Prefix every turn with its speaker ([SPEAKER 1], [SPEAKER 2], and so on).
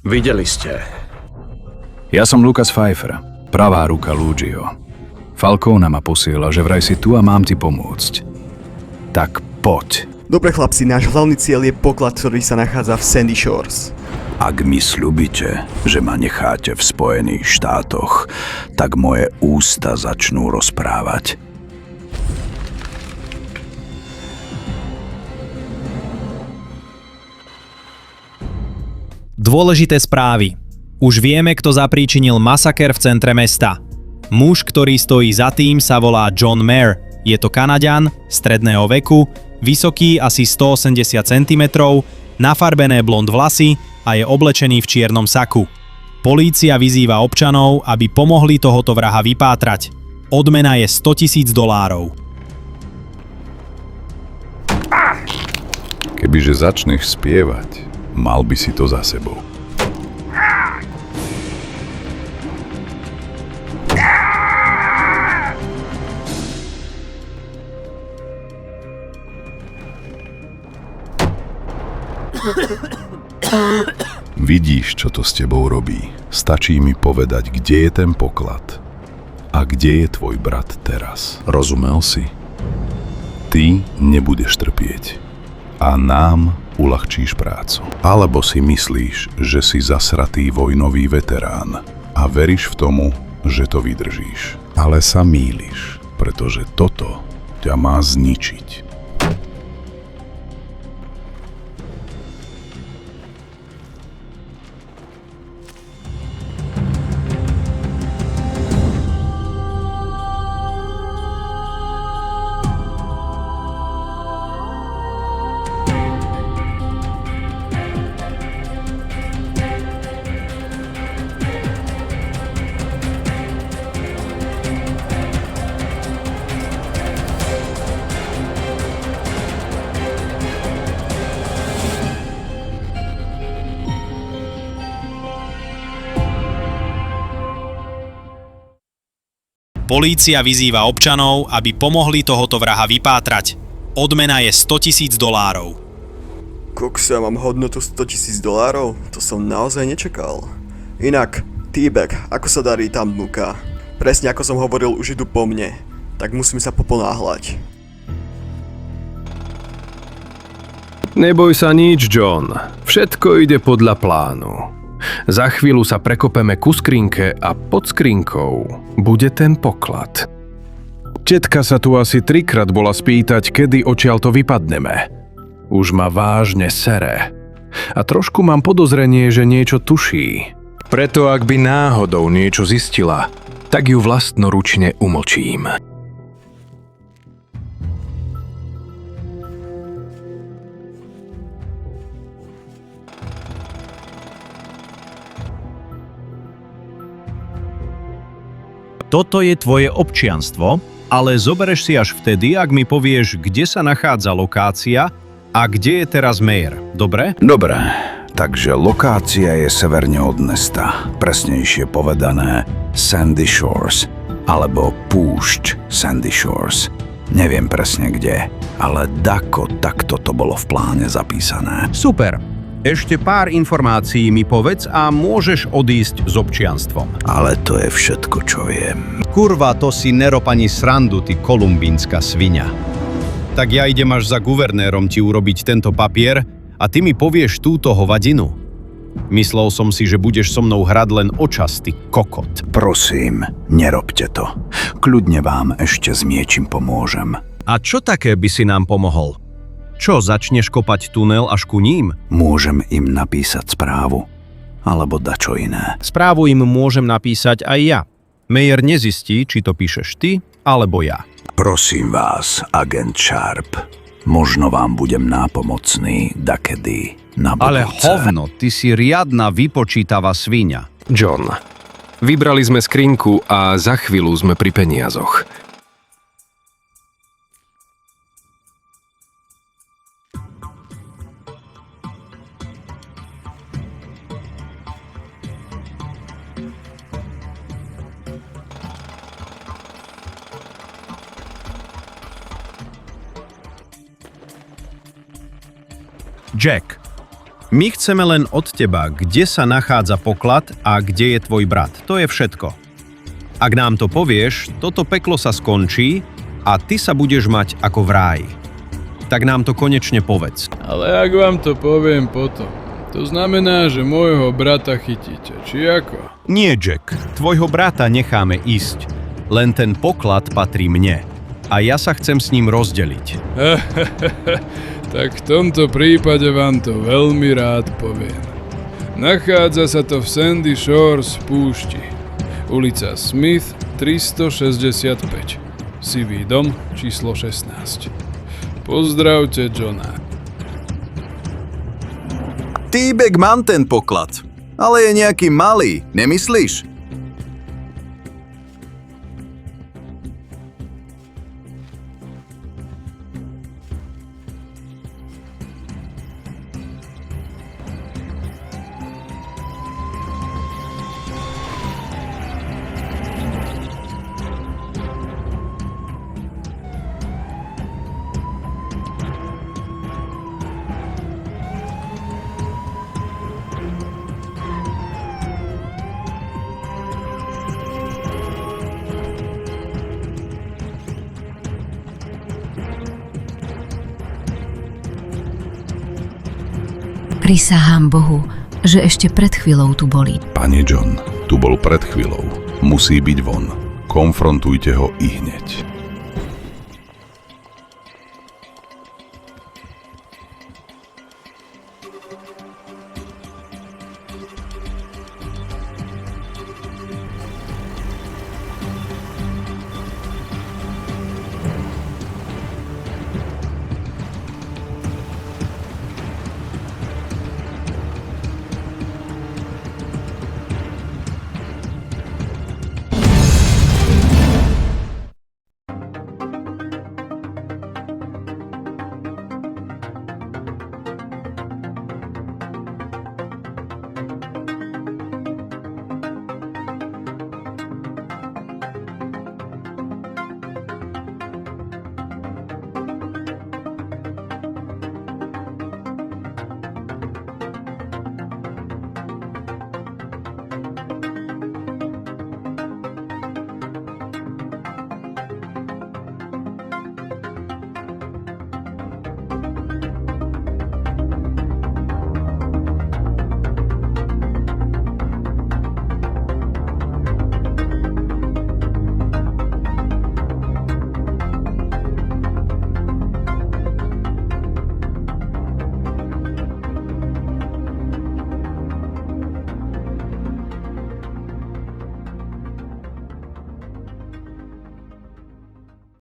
[SPEAKER 1] Videli ste.
[SPEAKER 2] Ja som Lucas Pfeiffer, pravá ruka Lugio. Falcone ma posiela, že vraj si tu a mám ti pomôcť. Tak poď.
[SPEAKER 3] Dobre chlapci, náš hlavný cieľ je poklad, ktorý sa nachádza v Sandy Shores.
[SPEAKER 4] Ak mi sľubíte, že ma necháte v Spojených štátoch, tak moje ústa začnú rozprávať.
[SPEAKER 5] Dôležité správy. Už vieme, kto zapríčinil masaker v centre mesta. Muž, ktorý stojí za tým, sa volá John Mayer. Je to Kanaďan, stredného veku, vysoký asi 180 cm, nafarbené blond vlasy a je oblečený v čiernom saku. Polícia vyzýva občanov, aby pomohli tohoto vraha vypátrať. Odmena je $100,000.
[SPEAKER 2] Kebyže začneš spievať, mal by si to za sebou. Vidíš, čo to s tebou robí. Stačí mi povedať, kde je ten poklad. A kde je tvoj brat teraz? Rozumel si? Ty nebudeš trpieť. A nám uľahčíš prácu. Alebo si myslíš, že si zasratý vojnový veterán a veríš v tomu, že to vydržíš. Ale sa mýliš, pretože toto ťa má zničiť.
[SPEAKER 5] Polícia vyzýva občanov, aby pomohli tohoto vraha vypátrať. Odmena je $100,000.
[SPEAKER 3] Koksa, mám hodnotu $100,000? To som naozaj nečakal. Inak, T-Bag, ako sa darí tam dnuka? Presne ako som hovoril, už idú po mne. Tak musím sa poponáhľať.
[SPEAKER 1] Neboj sa nič, John. Všetko ide podľa plánu. Za chvíľu sa prekopeme ku skrinke a pod skrinkou bude ten poklad. Tetka sa tu asi 3-krát bola spýtať, kedy odtiaľto vypadneme. Už ma vážne sere. A trošku mám podozrenie, že niečo tuší. Preto ak by náhodou niečo zistila, tak ju vlastnoručne umlčím.
[SPEAKER 5] Toto je tvoje občianstvo, ale zobereš si až vtedy, ak mi povieš, kde sa nachádza lokácia a kde je teraz Mayer. Dobre?
[SPEAKER 4] Dobre, takže lokácia je severne od mesta, presnejšie povedané Sandy Shores, alebo púšť Sandy Shores. Neviem presne kde, ale takto to bolo v pláne zapísané.
[SPEAKER 6] Super. Ešte pár informácií mi povedz a môžeš odísť s občianstvom.
[SPEAKER 4] Ale to je všetko, čo viem.
[SPEAKER 6] Kurva, to si neropani srandu, ty kolumbínska sviňa. Tak ja idem až za guvernérom ti urobiť tento papier a ty mi povieš túto hovadinu. Myslel som si, že budeš so mnou hrať len o čas, ty kokot.
[SPEAKER 4] Prosím, nerobte to. Kľudne vám ešte s niečím pomôžem.
[SPEAKER 6] A čo také by si nám pomohol? Čo, začneš kopať tunel až ku ním?
[SPEAKER 4] Môžem im napísať správu. Alebo dačo iné.
[SPEAKER 6] Správu im môžem napísať aj ja. Mayer nezistí, či to píšeš ty, alebo ja.
[SPEAKER 4] Prosím vás, agent Sharp. Možno vám budem nápomocný dakedy na budúce.
[SPEAKER 6] Ale hovno, ty si riadna vypočítava sviňa.
[SPEAKER 1] John, vybrali sme skrinku a za chvíľu sme pri peniazoch.
[SPEAKER 6] Jack, My chceme len od teba, kde sa nachádza poklad a kde je tvoj brat. To je všetko. Ak nám to povieš, toto peklo sa skončí a ty sa budeš mať ako v ráji. Tak nám to konečne povedz.
[SPEAKER 7] Ale ak vám to poviem potom, to znamená, že môjho brata chytíte, či ako?
[SPEAKER 6] Nie, Jack, tvojho brata necháme ísť. Len ten poklad patrí mne. A ja sa chcem s ním rozdeliť.
[SPEAKER 7] Tak v tomto prípade vám to veľmi rád poviem. Nachádza sa to v Sandy Shores v púšti. Ulica Smith 365. Sivý dom číslo 16. Pozdravte Johna.
[SPEAKER 8] T-Bag, mám ten poklad, ale je nejaký malý, nemyslíš?
[SPEAKER 9] Prisahám Bohu, že ešte pred chvíľou tu boli.
[SPEAKER 2] Pane John, tu bol pred chvíľou. Musí byť von. Konfrontujte ho ihneď.